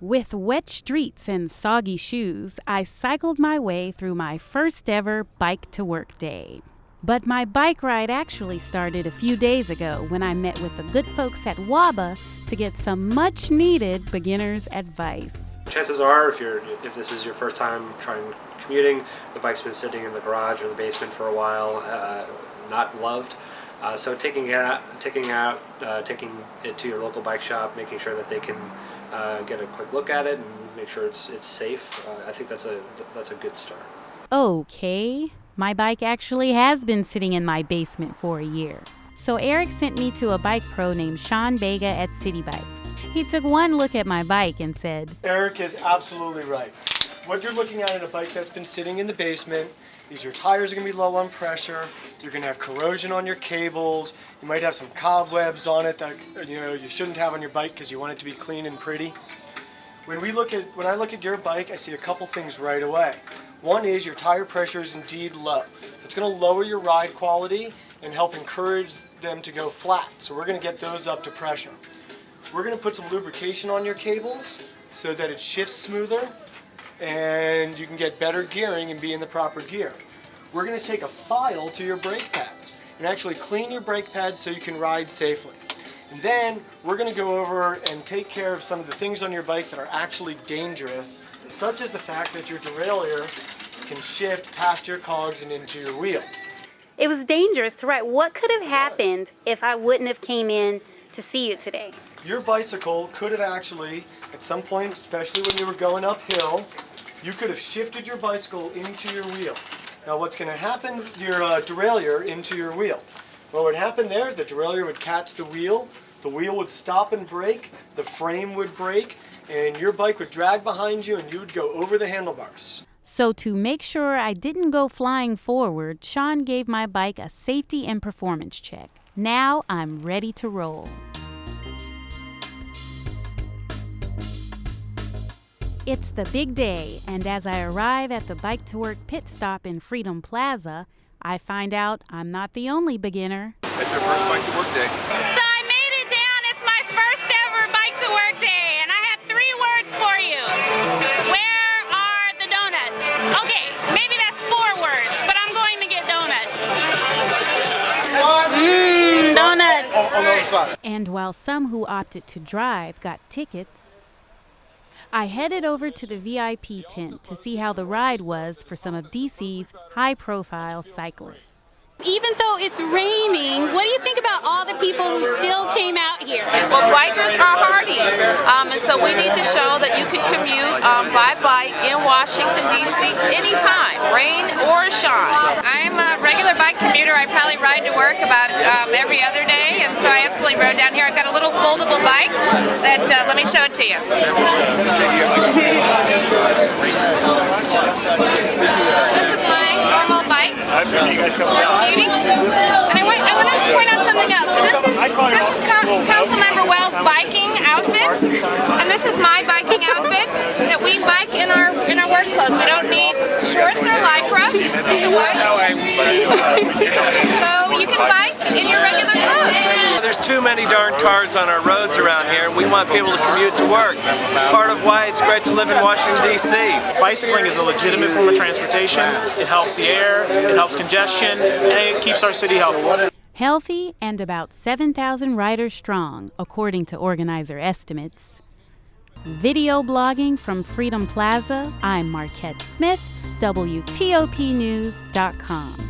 With wet streets and soggy shoes, I cycled my way through my first ever bike-to-work day. But my bike ride actually started a few days ago when I met with the good folks at WABA to get some much-needed beginner's advice. Chances are, if this is your first time trying commuting, the bike's been sitting in the garage or the basement for a while, not loved. So taking it to your local bike shop, making sure that they can get a quick look at it and make sure it's safe. I think that's a good start. Okay, my bike actually has been sitting in my basement for a year. So Eric sent me to a bike pro named Sean Vega at City Bikes. He took one look at my bike and said, Eric is absolutely right. What you're looking at in a bike that's been sitting in the basement is your tires are going to be low on pressure, you're going to have corrosion on your cables, you might have some cobwebs on it that you shouldn't have on your bike because you want it to be clean and pretty. When I look at your bike, I see a couple things right away. One is your tire pressure is indeed low. It's going to lower your ride quality and help encourage them to go flat. So we're going to get those up to pressure. We're going to put some lubrication on your cables so that it shifts smoother and you can get better gearing and be in the proper gear. We're going to take a file to your brake pads and actually clean your brake pads so you can ride safely. And then we're going to go over and take care of some of the things on your bike that are actually dangerous, such as the fact that your derailleur can shift past your cogs and into your wheel. it was dangerous to ride. What could have happened if I wouldn't have came in to see you today? Your bicycle could have actually, at some point, especially when you were going uphill, you could have shifted your bicycle into your wheel. Now what's going to happen, your derailleur into your wheel. What would happen there, the derailleur would catch the wheel would stop and brake, the frame would break, and your bike would drag behind you and you would go over the handlebars. So to make sure I didn't go flying forward, Sean gave my bike a safety and performance check. Now I'm ready to roll. It's the big day, and as I arrive at the Bike to Work pit stop in Freedom Plaza, I find out I'm not the only beginner. It's your first Bike to Work day. So I made it down. It's my first ever Bike to Work day, and I have 3 words for you. Where are the donuts? Okay, maybe that's 4 words, but I'm going to get donuts. Donuts! On the other side. And while some who opted to drive got tickets, I headed over to the VIP tent to see how the ride was for some of DC's high-profile cyclists. Even though it's raining, what do you think about all the people who still came out here? Well, bikers are hardy, and so we need to show that you can commute by bike in Washington, D.C. anytime, rain or shine. I'm a regular bike commuter. I probably ride to work about every other day, and so I absolutely rode down here. I've got a little foldable bike that, let me show it to you. This is my normal bike. And I want to just point out something else. This is Councilmember Wells' biking outfit, and this is my biking outfit that we bike in our work clothes. We don't need shorts or lycra. So you can bike in your regular clothes. There's too many darn cars on our roads around here, and we want people to commute to work. It's part of why it's great to live in Washington, D.C. Bicycling is a legitimate form of transportation. It helps the air, it helps congestion, and it keeps our city healthy. Healthy and about 7,000 riders strong, according to organizer estimates. Video blogging from Freedom Plaza, I'm Markette Smith, WTOP News.com.